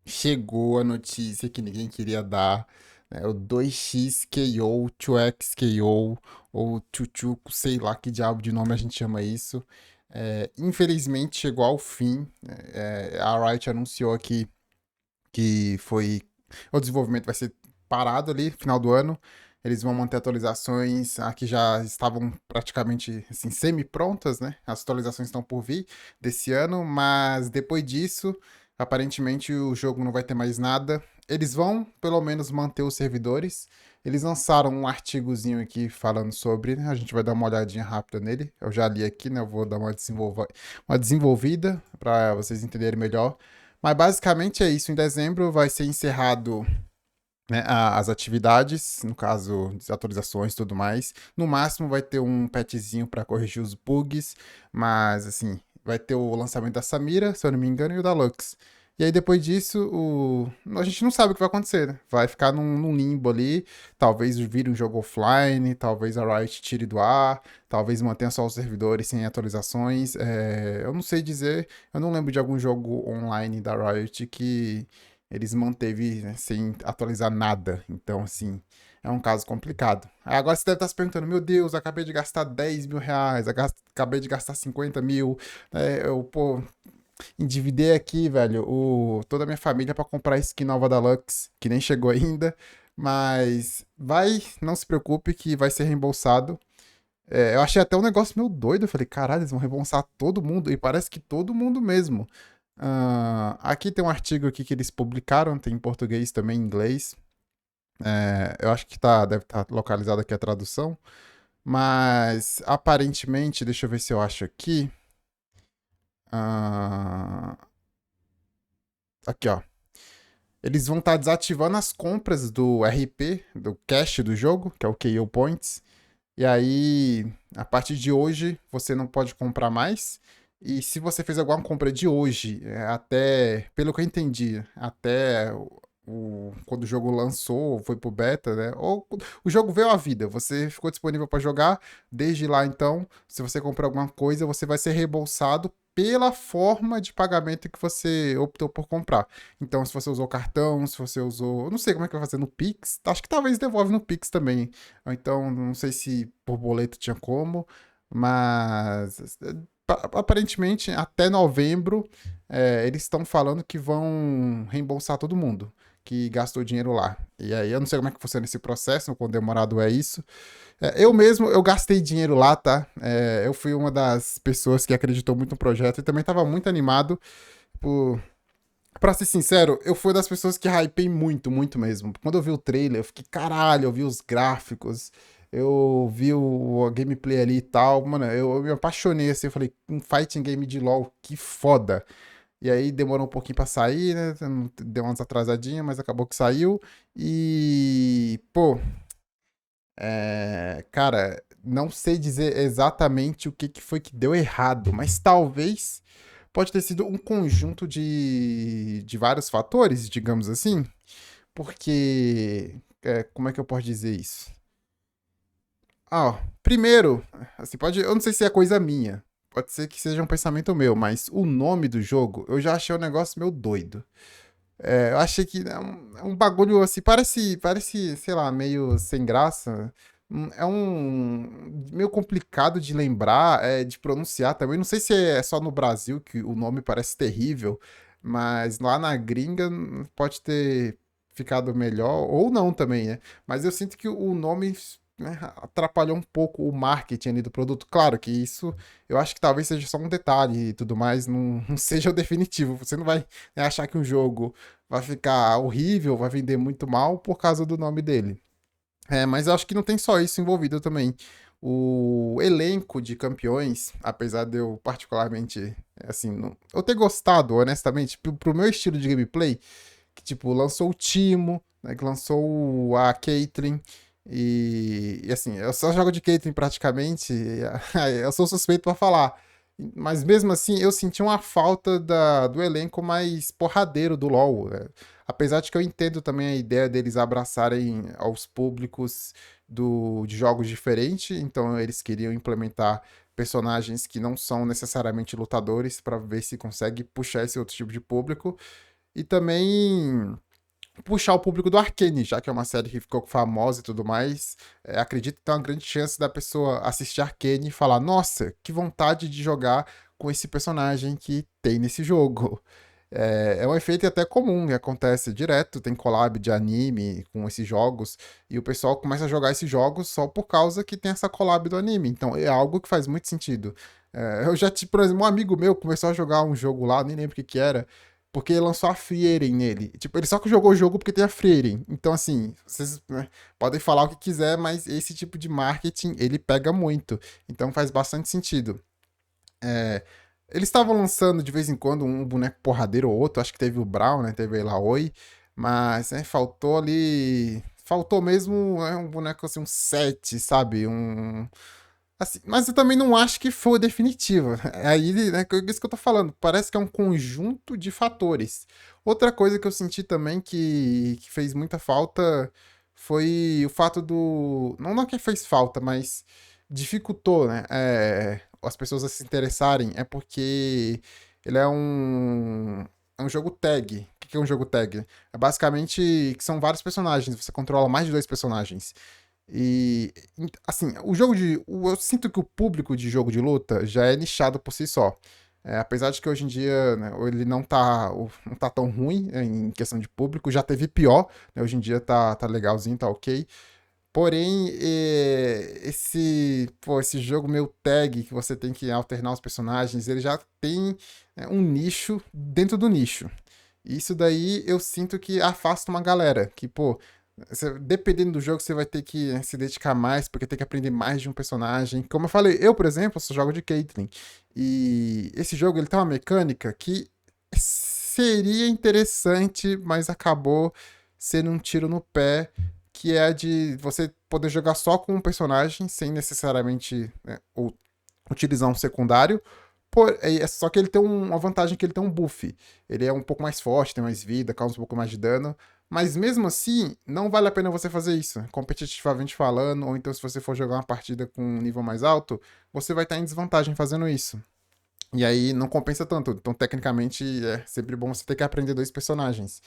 Chegou a notícia que ninguém queria dar, né? O 2x KO, 2x KO, ou Chuchuco, sei lá que diabo de nome a gente chama isso. Infelizmente chegou ao fim, né? A Riot anunciou aqui que o desenvolvimento vai ser parado ali, final do ano. Eles vão manter atualizações que já estavam praticamente assim, semi-prontas, né? As atualizações estão por vir desse ano, mas depois disso, aparentemente o jogo não vai ter mais nada. Eles vão, pelo menos, manter os servidores. Eles lançaram um artigozinho aqui falando sobre, né? A gente vai dar uma olhadinha rápida nele. Eu já li aqui, né? Eu vou dar uma desenvolvida para vocês entenderem melhor. Mas basicamente é isso. Em dezembro vai ser encerrado, né, as atividades, no caso, desatualizações e tudo mais. No máximo vai ter um patchzinho para corrigir os bugs, mas assim, vai ter o lançamento da Samira, se eu não me engano, e o da Lux. E aí depois disso, a gente não sabe o que vai acontecer, né? Vai ficar num limbo ali, talvez vire um jogo offline, talvez a Riot tire do ar, talvez mantenha só os servidores sem atualizações. Eu não sei dizer, eu não lembro de algum jogo online da Riot que eles manteve, né, sem atualizar nada. Então, assim, é um caso complicado. Aí agora você deve estar se perguntando, meu Deus, acabei de gastar 10 mil reais, acabei de gastar 50 mil, pô, endividei aqui, velho, toda a minha família para comprar a skin nova da Lux, que nem chegou ainda, mas não se preocupe que vai ser reembolsado. Eu achei até um negócio meio doido, eu falei, caralho, eles vão reembolsar todo mundo, e parece que todo mundo mesmo. Aqui tem um artigo aqui que eles publicaram, tem em português também, em inglês. Eu acho que deve estar localizado aqui a tradução. Mas aparentemente, deixa eu ver se eu acho aqui. Ah, aqui, ó. Eles vão estar desativando as compras do RP, do cache do jogo, que é o KO Points. E aí, a partir de hoje, você não pode comprar mais. E se você fez alguma compra de hoje, até, pelo que eu entendi, até quando o jogo lançou, foi pro beta, né? Ou o jogo veio à vida, você ficou disponível para jogar. Desde lá, então, se você comprar alguma coisa, você vai ser reembolsado pela forma de pagamento que você optou por comprar. Então, se você usou cartão, se você usou. Eu não sei como é que vai fazer no Pix. Acho que talvez devolve no Pix também. Ou então, não sei se por boleto tinha como, mas aparentemente até novembro eles estão falando que vão reembolsar todo mundo que gastou dinheiro lá. E aí eu não sei como é que funciona esse processo, o quão demorado é isso. Eu mesmo, eu gastei dinheiro lá, tá? Eu fui uma das pessoas que acreditou muito no projeto e também estava muito animado por... Pra ser sincero, eu fui das pessoas que hypei muito, muito mesmo. Quando eu vi o trailer, eu fiquei, caralho, eu vi os gráficos, eu vi a gameplay ali e tal. Mano, eu me apaixonei assim, eu falei, um fighting game de LoL, que foda. E aí demorou um pouquinho pra sair, né? Deu umas atrasadinhas, mas acabou que saiu. E, pô, cara, não sei dizer exatamente o que foi que deu errado, mas talvez pode ter sido um conjunto de vários fatores, digamos assim, porque, como é que eu posso dizer isso? Ó, primeiro, assim, eu não sei se é coisa minha, pode ser que seja um pensamento meu, mas o nome do jogo eu já achei um negócio meio doido. Eu achei que é um bagulho assim, parece, sei lá, meio sem graça. É meio complicado de lembrar, de pronunciar também. Não sei se é só no Brasil que o nome parece terrível, mas lá na gringa pode ter ficado melhor, ou não também, né? Mas eu sinto que o nome, né, atrapalhou um pouco o marketing ali do produto. Claro que isso eu acho que talvez seja só um detalhe e tudo mais, não, não seja o definitivo. Você não vai, né, achar que um jogo vai ficar horrível, vai vender muito mal por causa do nome dele. Mas eu acho que não tem só isso envolvido também. O elenco de campeões, apesar de eu particularmente, assim, eu ter gostado, honestamente, pro meu estilo de gameplay, que tipo, lançou o Timo, né, que lançou a Caitlyn, e assim, eu só jogo de Caitlyn praticamente, eu sou suspeito pra falar. Mas mesmo assim, eu senti uma falta do elenco mais porradeiro do LoL, né? Apesar de que eu entendo também a ideia deles abraçarem aos públicos de jogos diferentes, então eles queriam implementar personagens que não são necessariamente lutadores para ver se consegue puxar esse outro tipo de público. e também puxar o público do Arcane, já que é uma série que ficou famosa e tudo mais. Acredito que tem uma grande chance da pessoa assistir Arcane e falar: nossa, que vontade de jogar com esse personagem que tem nesse jogo. É um efeito até comum, que acontece direto, tem collab de anime com esses jogos, e o pessoal começa a jogar esses jogos só por causa que tem essa collab do anime. Então é algo que faz muito sentido. Eu já tive, por exemplo, um amigo meu começou a jogar um jogo lá, nem lembro o que que era, porque lançou a Frieren nele. Tipo, ele só que jogou o jogo porque tem a Frieren. Então, assim, vocês, né, podem falar o que quiser, mas esse tipo de marketing, ele pega muito. Então faz bastante sentido. É, eles estavam lançando de vez em quando um boneco porradeiro ou outro, acho que teve o Brown, né? Teve a Oi, mas faltou ali. Faltou mesmo um boneco assim, um set, sabe? Assim, mas eu também não acho que foi definitiva. É aí, né, isso que eu tô falando. Parece que é um conjunto de fatores. Outra coisa que eu senti também que fez muita falta foi o fato do. Não, não que fez falta, mas dificultou, né? As pessoas a se interessarem. É porque ele é um jogo tag. O que é um jogo tag? É basicamente que são vários personagens. Você controla mais de dois personagens. E, assim, eu sinto que o público de jogo de luta já é nichado por si só. Apesar de que hoje em dia, né, ele não tá tão ruim, em questão de público, já teve pior, né, hoje em dia tá legalzinho, tá ok. Porém, esse jogo meio tag, que você tem que alternar os personagens, ele já tem um nicho dentro do nicho. Isso daí eu sinto que afasta uma galera, que, pô, dependendo do jogo, você vai ter que se dedicar mais, porque tem que aprender mais de um personagem. Como eu falei, eu, por exemplo, só jogo de Caitlyn. E esse jogo ele tem uma mecânica que seria interessante, mas acabou sendo um tiro no pé, que é a de você poder jogar só com um personagem, sem necessariamente, né, utilizar um secundário. Só que ele tem uma vantagem que ele tem um buff. Ele é um pouco mais forte, tem mais vida, causa um pouco mais de dano. Mas mesmo assim, não vale a pena você fazer isso. Competitivamente falando, ou então se você for jogar uma partida com um nível mais alto, você vai estar em desvantagem fazendo isso. E aí não compensa tanto. Então, tecnicamente, é sempre bom você ter que aprender dois personagens.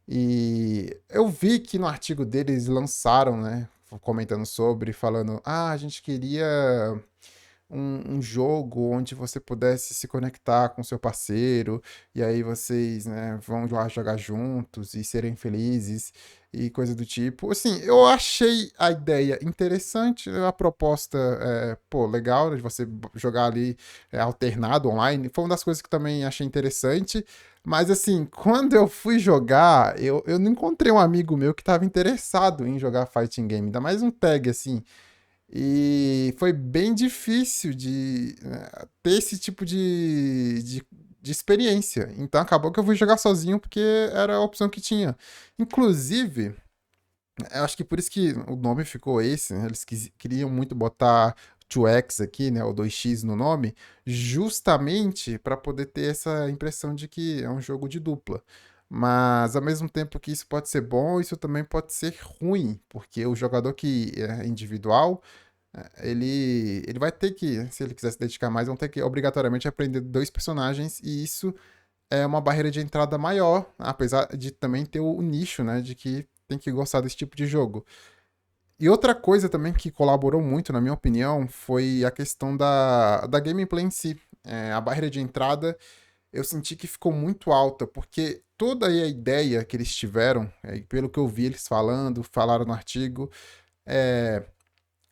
E eu vi que no artigo deles lançaram, né? Comentando sobre, falando: ah, a gente queria um jogo onde você pudesse se conectar com seu parceiro, e aí vocês, né, vão lá jogar juntos e serem felizes e coisa do tipo. Assim, eu achei a ideia interessante, a proposta, pô, legal, né, de você jogar ali alternado online. Foi uma das coisas que também achei interessante. Mas assim, quando eu fui jogar, eu não encontrei um amigo meu que estava interessado em jogar fighting game, ainda mais um tag assim. E foi bem difícil de ter esse tipo de experiência. Então acabou que eu fui jogar sozinho porque era a opção que tinha. Inclusive, eu acho que por isso que o nome ficou esse, né? Eles queriam muito botar 2X aqui, né? O 2X no nome, justamente para poder ter essa impressão de que é um jogo de dupla. Mas ao mesmo tempo que isso pode ser bom, isso também pode ser ruim, porque o jogador que é individual ele vai ter que, se ele quiser se dedicar mais, vão ter que obrigatoriamente aprender dois personagens, e isso é uma barreira de entrada maior, apesar de também ter o nicho, né, de que tem que gostar desse tipo de jogo. E outra coisa também que colaborou muito, na minha opinião, foi a questão da gameplay em si. A barreira de entrada eu senti que ficou muito alta, porque toda a ideia que eles tiveram, pelo que eu vi eles falando, falaram no artigo, é,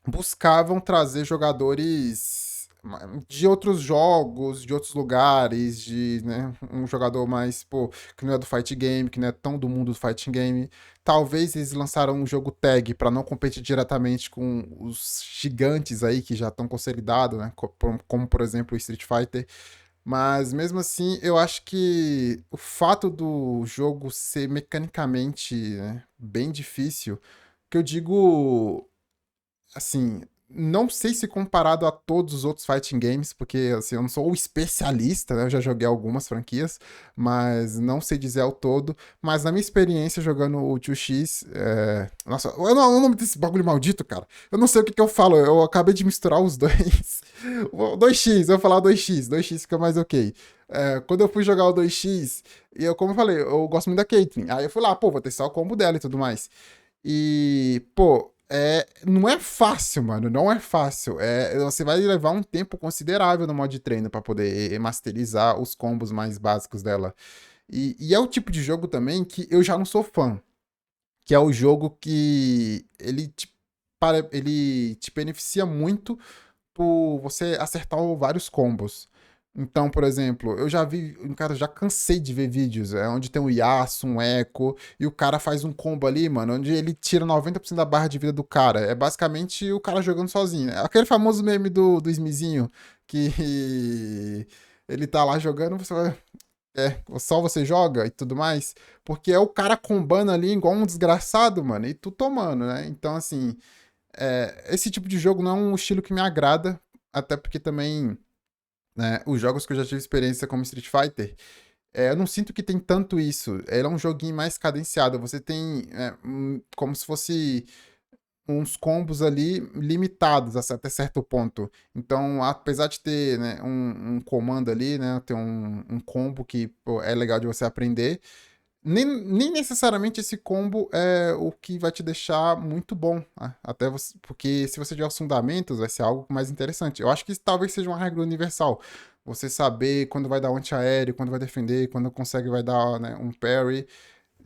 buscavam trazer jogadores de outros jogos, de outros lugares, de, né, um jogador mais, pô, que não é do fight game, que não é tão do mundo do fighting game. Talvez eles lançaram um jogo tag para não competir diretamente com os gigantes aí que já estão consolidados, né, como por exemplo o Street Fighter. Mas mesmo assim, eu acho que o fato do jogo ser mecanicamente, né, bem difícil, que eu digo assim, não sei se comparado a todos os outros fighting games, porque assim, eu não sou o especialista, né? Eu já joguei algumas franquias, mas não sei dizer ao todo. Mas na minha experiência jogando o 2X, nossa, o nome desse bagulho maldito, cara. Eu não sei o que que eu falo, eu acabei de misturar os dois. O 2X, eu vou falar 2X, 2X fica mais ok. Quando eu fui jogar o 2X, e eu, como eu falei, eu gosto muito da Caitlyn. Aí eu fui lá, pô, vou testar o combo dela e tudo mais. E, pô, não é fácil, mano. Não é fácil. Você vai levar um tempo considerável no modo de treino pra poder masterizar os combos mais básicos dela. E é o tipo de jogo também que eu já não sou fã. Que é o jogo que ele te beneficia muito por você acertar vários combos. Então, por exemplo, eu já vi, cara, já cansei de ver vídeos onde tem um Yasuo, um Echo, e o cara faz um combo ali, mano, onde ele tira 90% da barra de vida do cara. É basicamente o cara jogando sozinho, né? Aquele famoso meme do Smizinho, que ele tá lá jogando, só você joga e tudo mais, porque é o cara combando ali igual um desgraçado, mano, e tu tomando, né? Então, assim, esse tipo de jogo não é um estilo que me agrada, até porque também, né, os jogos que eu já tive experiência como Street Fighter, eu não sinto que tem tanto isso. Ele é um joguinho mais cadenciado. Você tem como se fosse uns combos ali limitados até certo ponto. Então, apesar de ter, né, um comando ali, né, ter um combo que pô, é legal de você aprender, nem necessariamente esse combo é o que vai te deixar muito bom, né? Até você, porque se você tiver os fundamentos, vai ser algo mais interessante. Eu acho que isso talvez seja uma regra universal. Você saber quando vai dar um antiaéreo, quando vai defender, quando consegue vai dar, né, um parry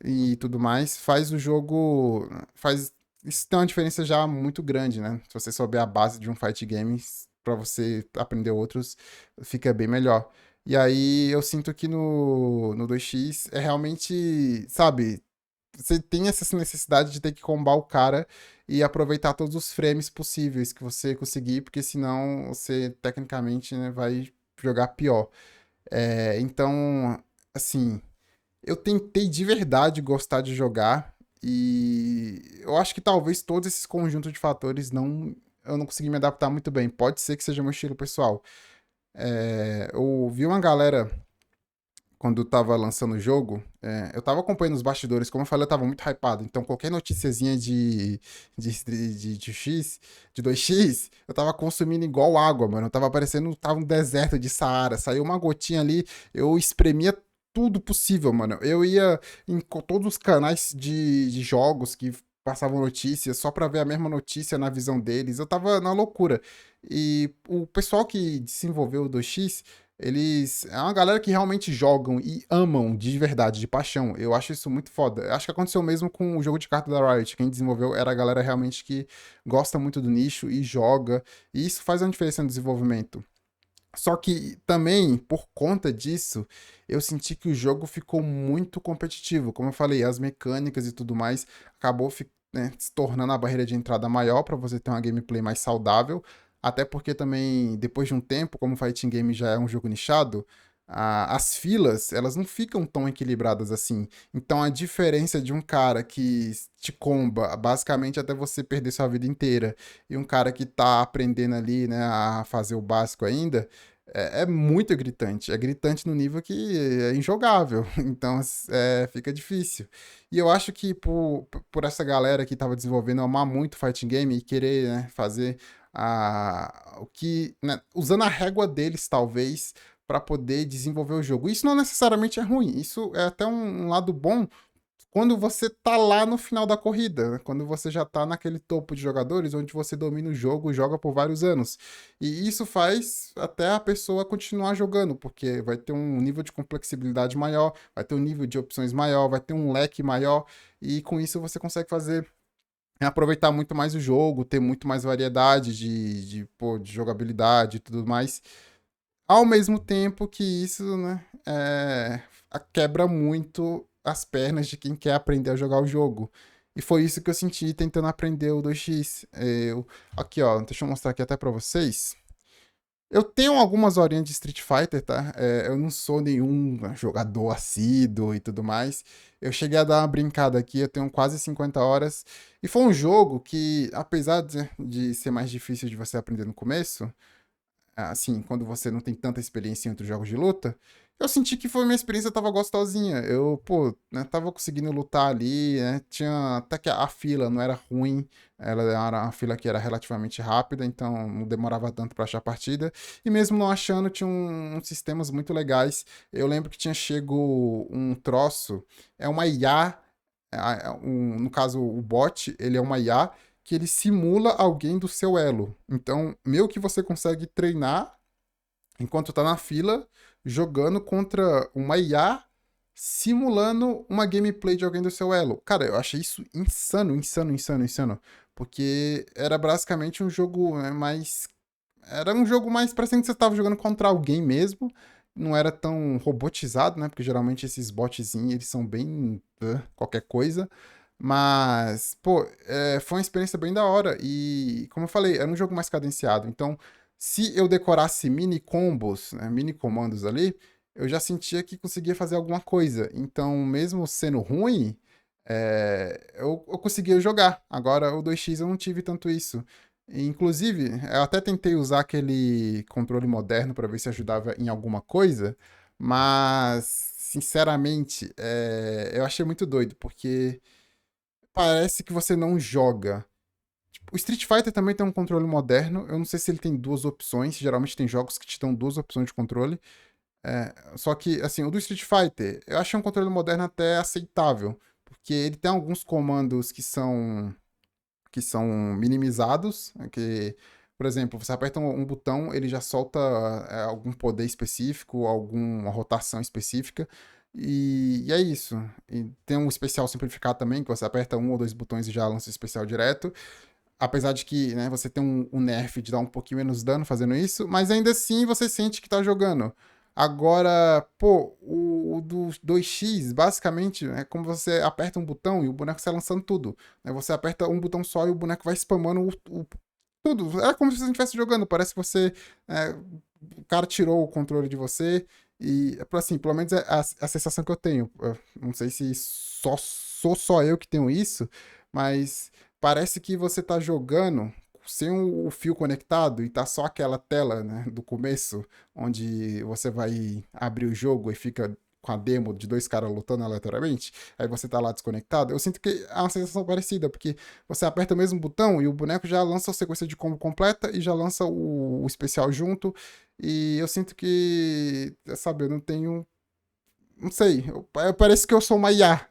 e tudo mais, faz o jogo. Faz. Isso tem uma diferença já muito grande, né? Se você souber a base de um fight game, pra você aprender outros, fica bem melhor. E aí eu sinto que no 2x é realmente, sabe, você tem essa necessidade de ter que combar o cara e aproveitar todos os frames possíveis que você conseguir, porque senão você tecnicamente, né, vai jogar pior. Então, assim, eu tentei de verdade gostar de jogar e eu acho que talvez todos esses conjuntos de fatores eu não consegui me adaptar muito bem. Pode ser que seja meu estilo pessoal. Eu vi uma galera quando tava lançando o jogo, eu tava acompanhando os bastidores, como eu falei, eu tava muito hypado. Então, qualquer noticiazinha de X, de 2x, eu tava consumindo igual água, mano. Eu tava parecendo, tava um deserto de Saara. Saiu uma gotinha ali, eu espremia tudo possível, mano. Eu ia em todos os canais de jogos que passavam notícias só pra ver a mesma notícia na visão deles. Eu tava na loucura. E o pessoal que desenvolveu o 2x é uma galera que realmente jogam e amam de verdade, de paixão. Eu acho isso muito foda. Eu acho que aconteceu mesmo com o jogo de carta da Riot. Quem desenvolveu era a galera realmente que gosta muito do nicho e joga. E isso faz uma diferença no desenvolvimento. Só que também, por conta disso, eu senti que o jogo ficou muito competitivo. Como eu falei, as mecânicas e tudo mais acabou né, se tornando a barreira de entrada maior para você ter uma gameplay mais saudável. Até porque também, depois de um tempo, como o Fighting Game já é um jogo nichado, as filas, elas não ficam tão equilibradas assim. Então a diferença de um cara que te comba basicamente até você perder sua vida inteira e um cara que tá aprendendo ali, né, a fazer o básico ainda, é muito gritante. É gritante no nível que é injogável. Então, fica difícil. E eu acho que por essa galera que tava desenvolvendo amar muito fighting game e querer, né, fazer o que, né, usando a régua deles, talvez, para poder desenvolver o jogo. Isso não necessariamente é ruim. Isso é até um lado bom quando você tá lá no final da corrida, né? Quando você já tá naquele topo de jogadores onde você domina o jogo, joga por vários anos. E isso faz até a pessoa continuar jogando, porque vai ter um nível de complexibilidade maior, vai ter um nível de opções maior, vai ter um leque maior, e com isso você consegue fazer aproveitar muito mais o jogo, ter muito mais variedade de jogabilidade e tudo mais. Ao mesmo tempo que isso, né, quebra muito as pernas de quem quer aprender a jogar o jogo. E foi isso que eu senti tentando aprender o 2x. Aqui, ó, deixa eu mostrar aqui até pra vocês. Eu tenho algumas horinhas de Street Fighter, tá? Eu não sou nenhum jogador assíduo e tudo mais. Eu cheguei a dar uma brincada aqui, eu tenho quase 50 horas. E foi um jogo que, apesar de ser mais difícil de você aprender no começo, assim, quando você não tem tanta experiência em outros jogos de luta, eu senti que foi minha experiência tava gostosinha. Eu, pô, né, tava conseguindo lutar ali, né? Tinha até que a fila não era ruim, ela era uma fila que era relativamente rápida, então não demorava tanto para achar a partida. E mesmo não achando, tinha uns sistemas muito legais. Eu lembro que tinha chego um troço, é uma IA, no caso o bot, ele é uma IA que ele simula alguém do seu elo. Então, meio que você consegue treinar enquanto tá na fila, jogando contra uma IA simulando uma gameplay de alguém do seu elo. Cara, eu achei isso insano, insano, insano, insano. Porque era basicamente um jogo mais. Era um jogo mais parecendo que você tava jogando contra alguém mesmo. Não era tão robotizado, né? Porque geralmente esses botzinhos, eles são bem qualquer coisa. Mas, pô, foi uma experiência bem da hora. E, como eu falei, era um jogo mais cadenciado. Então, se eu decorasse mini combos, né, mini comandos ali, eu já sentia que conseguia fazer alguma coisa. Então, mesmo sendo ruim, eu conseguia jogar. Agora, o 2x eu não tive tanto isso. E, inclusive, eu até tentei usar aquele controle moderno para ver se ajudava em alguma coisa, mas, sinceramente, eu achei muito doido, porque parece que você não joga. Tipo, o Street Fighter também tem um controle moderno. Eu não sei se ele tem duas opções. Geralmente tem jogos que te dão duas opções de controle. Só que, assim, o do Street Fighter, eu achei um controle moderno até aceitável. Porque ele tem alguns comandos que são minimizados. Por exemplo, você aperta um botão, ele já solta algum poder específico, alguma rotação específica. E é isso. E tem um especial simplificado também, que você aperta um ou dois botões e já lança o especial direto. Apesar de que, né, você tem um nerf de dar um pouquinho menos dano fazendo isso, mas ainda assim você sente que tá jogando. Agora, pô, o do 2x, basicamente, é como você aperta um botão e o boneco sai lançando tudo. Né? Você aperta um botão só e o boneco vai spamando tudo. É como se você estivesse jogando. Parece que é, o cara tirou o controle de você. E, assim, pelo menos é a sensação que eu tenho. Eu não sei se sou só eu que tenho isso, mas parece que você tá jogando sem o fio conectado e tá só aquela tela, né, do começo, onde você vai abrir o jogo e fica com a demo de dois caras lutando aleatoriamente, aí você tá lá desconectado. Eu sinto que é uma sensação parecida, porque você aperta o mesmo botão e o boneco já lança a sequência de combo completa e já lança o especial junto. E eu sinto que, sabe, eu não tenho. Não sei, parece que eu sou uma IA.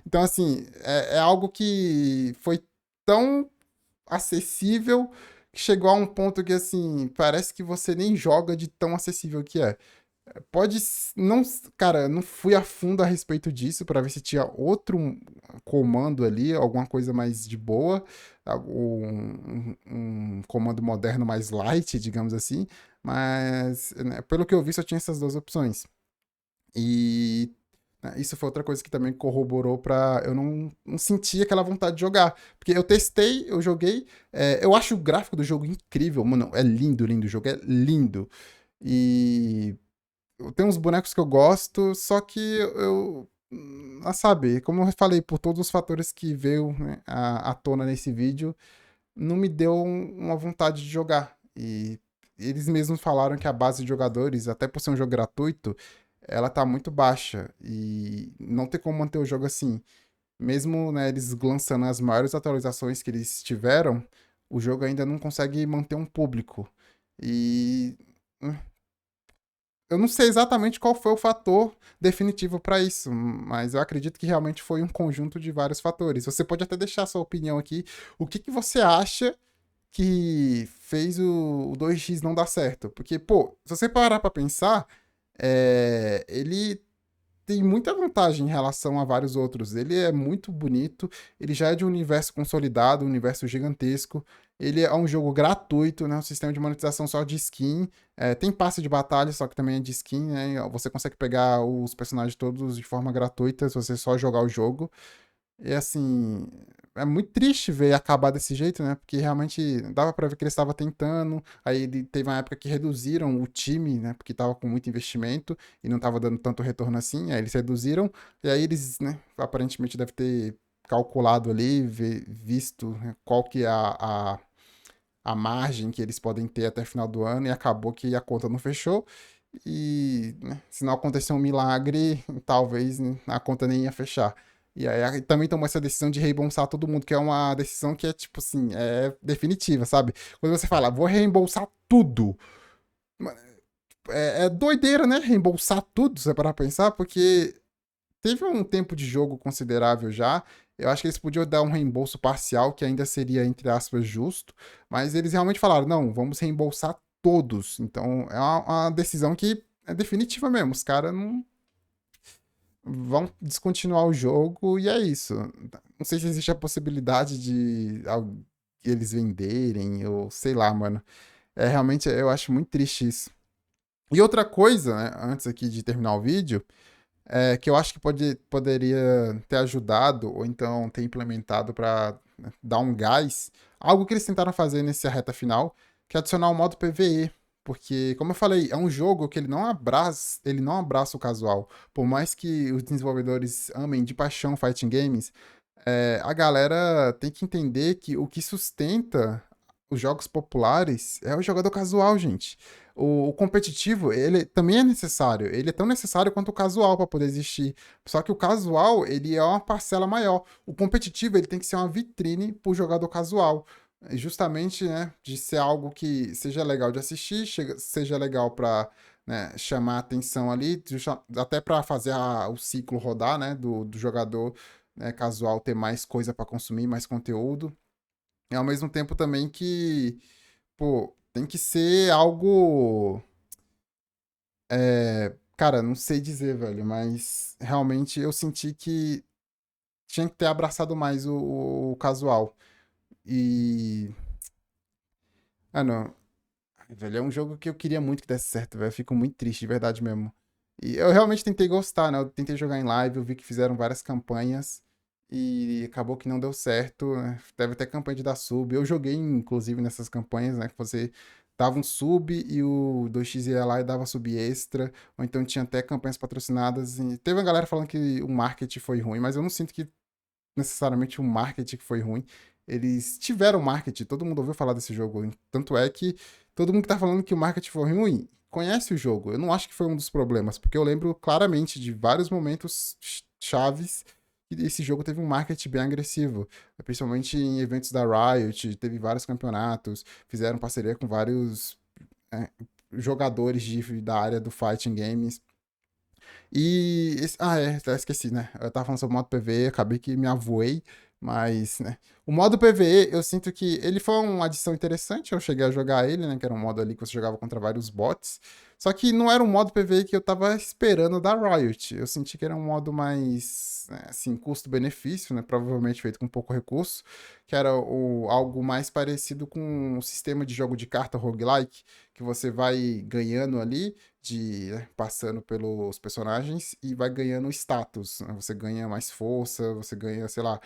Então, assim, é algo que foi tão acessível que chegou a um ponto que, assim, parece que você nem joga de tão acessível que é. Pode não, cara, não fui a fundo a respeito disso para ver se tinha outro comando ali, alguma coisa mais de boa, um comando moderno mais light, digamos assim, mas né, pelo que eu vi só tinha essas duas opções. E né, isso foi outra coisa que também corroborou pra eu não sentir aquela vontade de jogar. Porque eu testei, eu joguei, eu acho o gráfico do jogo incrível, mano, é lindo, lindo, o jogo é lindo. E tem uns bonecos que eu gosto, só que sabe, como eu falei, por todos os fatores que veio né, à tona nesse vídeo, não me deu uma vontade de jogar. E eles mesmos falaram que a base de jogadores, até por ser um jogo gratuito, ela tá muito baixa. E não tem como manter o jogo assim. Mesmo né, eles lançando as maiores atualizações que eles tiveram, o jogo ainda não consegue manter um público. E eu não sei exatamente qual foi o fator definitivo para isso, mas eu acredito que realmente foi um conjunto de vários fatores. Você pode até deixar a sua opinião aqui. O que você acha que fez o 2x não dar certo? Porque, pô, se você parar pra pensar, ele tem muita vantagem em relação a vários outros. Ele é muito bonito, ele já é de um universo consolidado, um universo gigantesco. Ele é um jogo gratuito, né? Um sistema de monetização só de skin. Tem passe de batalha, só que também é de skin, né? Você consegue pegar os personagens todos de forma gratuita se você só jogar o jogo. E assim, é muito triste ver acabar desse jeito, né? Porque realmente dava pra ver que ele estava tentando. Aí ele teve uma época que reduziram o time, né? Porque tava com muito investimento e não tava dando tanto retorno assim. Aí eles reduziram. E aí eles, né? Aparentemente deve ter calculado ali, visto, né, qual que é a margem que eles podem ter até o final do ano. E acabou que a conta não fechou. E né, se não acontecer um milagre, talvez né, a conta nem ia fechar. E aí também tomou essa decisão de reembolsar todo mundo, que é uma decisão que é tipo assim, é definitiva, sabe? Quando você fala, vou reembolsar tudo, é doideira, né? Reembolsar tudo, você parar pra pensar, porque teve um tempo de jogo considerável já. Eu acho que eles podiam dar um reembolso parcial, que ainda seria, entre aspas, justo. Mas eles realmente falaram: não, vamos reembolsar todos. Então é uma decisão que é definitiva mesmo. Os caras não vão descontinuar o jogo e é isso. Não sei se existe a possibilidade de eles venderem, ou sei lá, mano. É realmente, eu acho muito triste isso. E outra coisa, né, antes aqui de terminar o vídeo que eu acho que poderia ter ajudado ou então ter implementado para dar um gás. Algo que eles tentaram fazer nessa reta final, que é adicionar o modo PvE. Porque, como eu falei, é um jogo que ele não abraça o casual. Por mais que os desenvolvedores amem de paixão fighting games, a galera tem que entender que o que sustenta os jogos populares é o jogador casual, gente. O competitivo, ele também é necessário. Ele é tão necessário quanto o casual para poder existir. Só que o casual, ele é uma parcela maior. O competitivo, ele tem que ser uma vitrine para o jogador casual. Justamente, né, de ser algo que seja legal de assistir, seja legal para chamar a atenção ali, até para fazer o ciclo rodar, né, do jogador casual ter mais coisa para consumir, mais conteúdo. E ao mesmo tempo também que, pô, tem que ser algo. Cara, não sei dizer, velho, mas realmente eu senti que tinha que ter abraçado mais o casual. E. Ah, não. Ai, velho, é um jogo que eu queria muito que desse certo, velho. Eu fico muito triste, de verdade mesmo. E eu realmente tentei gostar, né? Eu tentei jogar em live, eu vi que fizeram várias campanhas e acabou que não deu certo, né? Deve ter campanha de dar sub. Eu joguei, inclusive, nessas campanhas, né? Que você dava um sub e o 2x ia lá e dava sub extra. Ou então tinha até campanhas patrocinadas. E teve uma galera falando que o marketing foi ruim, mas eu não sinto que necessariamente o marketing que foi ruim. Eles tiveram marketing, todo mundo ouviu falar desse jogo. Tanto é que todo mundo que tá falando que o marketing foi ruim conhece o jogo. Eu não acho que foi um dos problemas, porque eu lembro claramente de vários momentos chaves que esse jogo teve um marketing bem agressivo. Principalmente em eventos da Riot, teve vários campeonatos, fizeram parceria com vários é, jogadores da área do fighting games. Até esqueci, né? Eu tava falando sobre o modo PvE, acabei que me avoei, mas, né? O modo PvE, eu sinto que ele foi uma adição interessante, eu cheguei a jogar ele, né? Que era um modo ali que você jogava contra vários bots. Só que não era um modo PvE que eu tava esperando da Riot. Eu senti que era um modo mais, né, assim, custo-benefício, né? Provavelmente feito com pouco recurso, que era algo mais parecido com o sistema de jogo de carta roguelike, que você vai ganhando ali passando pelos personagens e vai ganhando status, né? Você ganha mais força, você ganha, sei lá,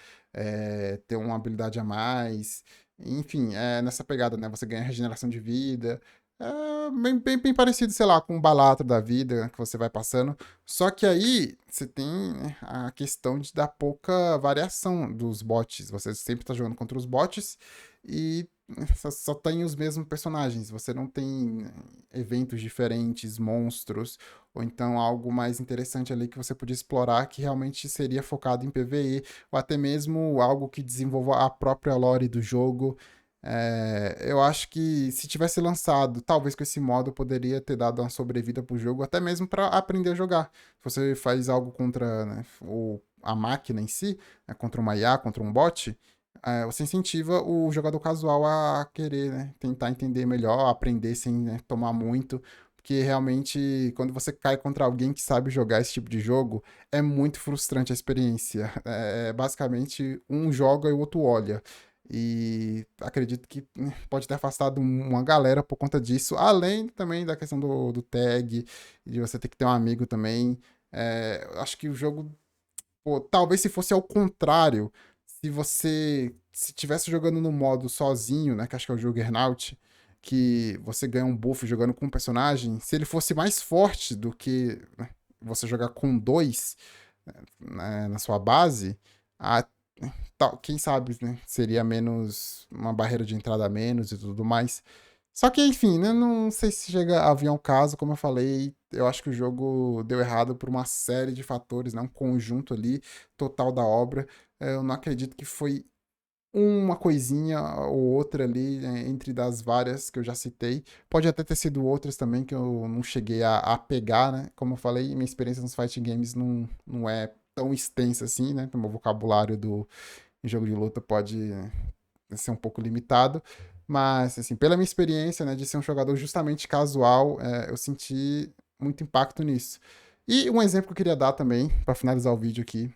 ter uma habilidade a mais. Enfim, é nessa pegada, né? Você ganha regeneração de vida. É bem parecido, sei lá, com o Balatro da vida né, que você vai passando. Só que aí você tem né, a questão de dar pouca variação dos bots. Você sempre tá jogando contra os bots e só tem os mesmos personagens. Você não tem eventos diferentes, monstros, ou então algo mais interessante ali que você podia explorar que realmente seria focado em PvE, ou até mesmo algo que desenvolva a própria lore do jogo. Eu acho que se tivesse lançado, talvez com esse modo, poderia ter dado uma sobrevida pro jogo, até mesmo para aprender a jogar. Se você faz algo contra né, a máquina em si, né, contra uma IA, contra um bot, você incentiva o jogador casual a querer né, tentar entender melhor, aprender sem né, tomar muito. Porque realmente, quando você cai contra alguém que sabe jogar esse tipo de jogo, é muito frustrante a experiência. Basicamente, um joga e o outro olha. E acredito que pode ter afastado uma galera por conta disso, além também da questão do tag, de você ter que ter um amigo também. Acho que o jogo Pô, talvez se fosse ao contrário, se você se tivesse jogando no modo sozinho, né, que acho que é o Juggernaut, que você ganha um buff jogando com um personagem, se ele fosse mais forte do que, né, você jogar com dois, né, na sua base, a, quem sabe, né, seria menos uma barreira de entrada a menos e tudo mais. Só que, enfim, né, não sei se chega a vir ao caso, como eu falei, eu acho que o jogo deu errado por uma série de fatores, né, um conjunto ali total da obra. Eu não acredito que foi uma coisinha ou outra ali, né, entre das várias que eu já citei. Pode até ter sido outras também que eu não cheguei a pegar, né? Como eu falei, minha experiência nos fighting games não é tão extensa assim, né? O meu vocabulário do jogo de luta pode, né, ser um pouco limitado. Mas, assim, pela minha experiência, né, de ser um jogador justamente casual, eu senti muito impacto nisso. E um exemplo que eu queria dar também, para finalizar o vídeo aqui,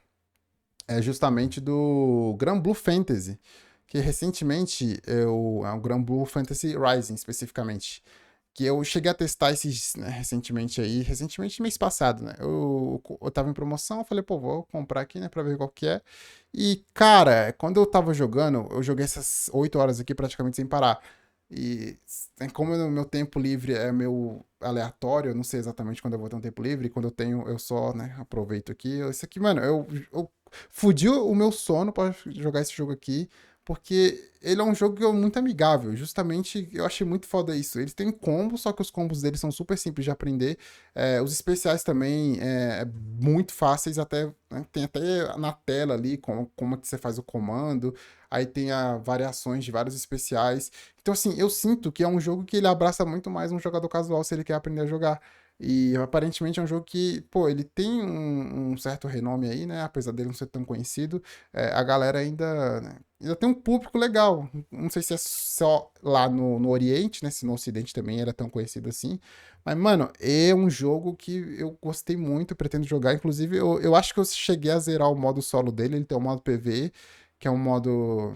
é justamente do Granblue Fantasy, que recentemente é o Granblue Fantasy Rising especificamente, que eu cheguei a testar esses, né, recentemente aí, recentemente mês passado, né? Eu tava em promoção, eu falei, pô, vou comprar aqui, né, pra ver qual que é. E, cara, quando eu tava jogando, eu joguei essas 8 horas aqui praticamente sem parar. E como o meu tempo livre é meu aleatório, eu não sei exatamente quando eu vou ter um tempo livre, e quando eu tenho, eu só, né, aproveito aqui. Isso aqui, mano, eu fudi o meu sono pra jogar esse jogo aqui, porque ele é um jogo muito amigável. Justamente, eu achei muito foda isso. Eles têm combos, só que os combos deles são super simples de aprender. Os especiais também é muito fáceis, até, né, tem até na tela ali como é que você faz o comando. Aí tem variações de vários especiais. Então, assim, eu sinto que é um jogo que ele abraça muito mais um jogador casual se ele quer aprender a jogar. E aparentemente é um jogo que, pô, ele tem um certo renome aí, né? Apesar dele não ser tão conhecido, a galera ainda, né, ainda tem um público legal. Não sei se é só lá no Oriente, né? Se no Ocidente também era tão conhecido assim. Mas, mano, é um jogo que eu gostei muito, pretendo jogar. Inclusive, eu acho que eu cheguei a zerar o modo solo dele. Ele tem o modo PvE, que é um modo.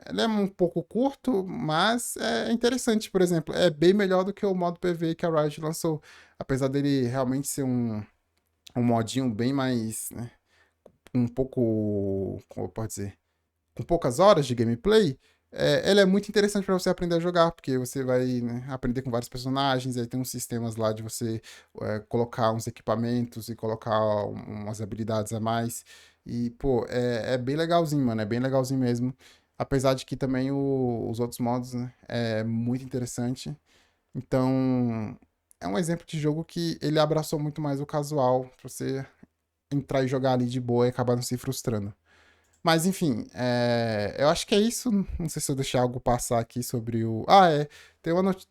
Ele é um pouco curto, mas é interessante, por exemplo. É bem melhor do que o modo PvE que a Riot lançou. Apesar dele realmente ser um modinho bem mais, né, um pouco, como eu posso dizer, com poucas horas de gameplay, ele é muito interessante para você aprender a jogar, porque você vai, né, aprender com vários personagens, aí tem uns sistemas lá de você colocar uns equipamentos e colocar umas habilidades a mais. E, pô, é bem legalzinho, mano, é bem legalzinho mesmo. Apesar de que também os outros modos, né, é muito interessante. Então, é um exemplo de jogo que ele abraçou muito mais o casual, pra você entrar e jogar ali de boa e acabar não se frustrando. Mas enfim, eu acho que é isso. Não sei se eu deixar algo passar aqui sobre o. Ah, é.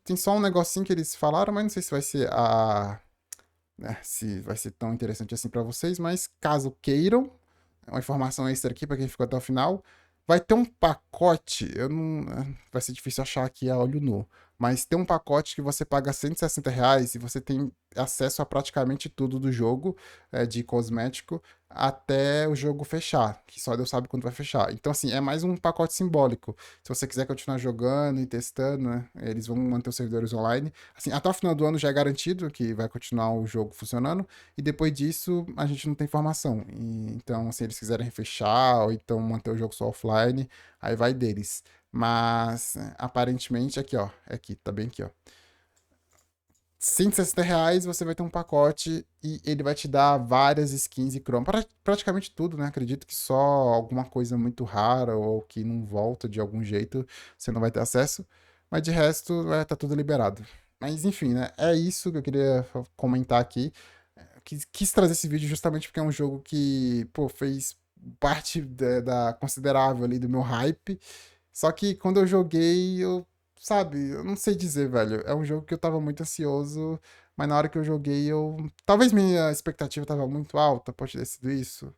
Tem só um negocinho que eles falaram, mas não sei se vai ser né, se vai ser tão interessante assim pra vocês. Mas caso queiram, uma informação extra aqui pra quem ficou até o final. Vai ter um pacote, eu não, vai ser difícil achar aqui a olho nu, mas tem um pacote que você paga R$ 160 e você tem acesso a praticamente tudo do jogo, de cosmético, até o jogo fechar, que só Deus sabe quando vai fechar. Então, assim, é mais um pacote simbólico. Se você quiser continuar jogando e testando, né, eles vão manter os servidores online. Assim, até o final do ano já é garantido que vai continuar o jogo funcionando, e depois disso a gente não tem informação. Então, se eles quiserem fechar ou então manter o jogo só offline, aí vai deles. Mas aparentemente aqui, ó. Aqui, tá bem aqui, ó. R$ 160 você vai ter um pacote e ele vai te dar várias skins e cromos. Praticamente tudo, né? Acredito que só alguma coisa muito rara ou que não volta de algum jeito você não vai ter acesso. Mas de resto, tá tudo liberado. Mas enfim, né? É isso que eu queria comentar aqui. Quis trazer esse vídeo justamente porque é um jogo que, pô, fez parte da considerável ali do meu hype. Só que quando eu joguei, sabe, eu não sei dizer, velho. É um jogo que eu tava muito ansioso, mas na hora que eu joguei, talvez minha expectativa tava muito alta, pode ter sido isso.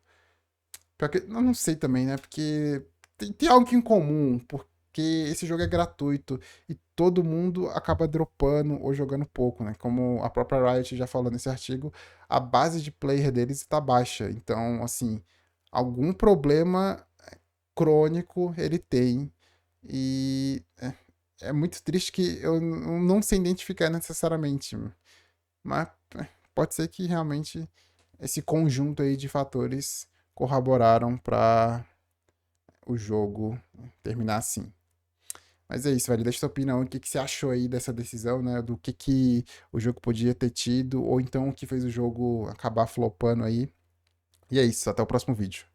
Pior que, eu não sei também, né? Porque tem algo em comum, porque esse jogo é gratuito e todo mundo acaba dropando ou jogando pouco, né? Como a própria Riot já falou nesse artigo, a base de player deles está baixa. Então, assim, algum problema crônico ele tem. E é muito triste que eu não sei identificar necessariamente. Mas pode ser que realmente esse conjunto aí de fatores corroboraram para o jogo terminar assim. Mas é isso, velho. Deixa sua opinião. O que você achou aí dessa decisão, né? Do que o jogo podia ter tido, ou então o que fez o jogo acabar flopando aí. E é isso, até o próximo vídeo.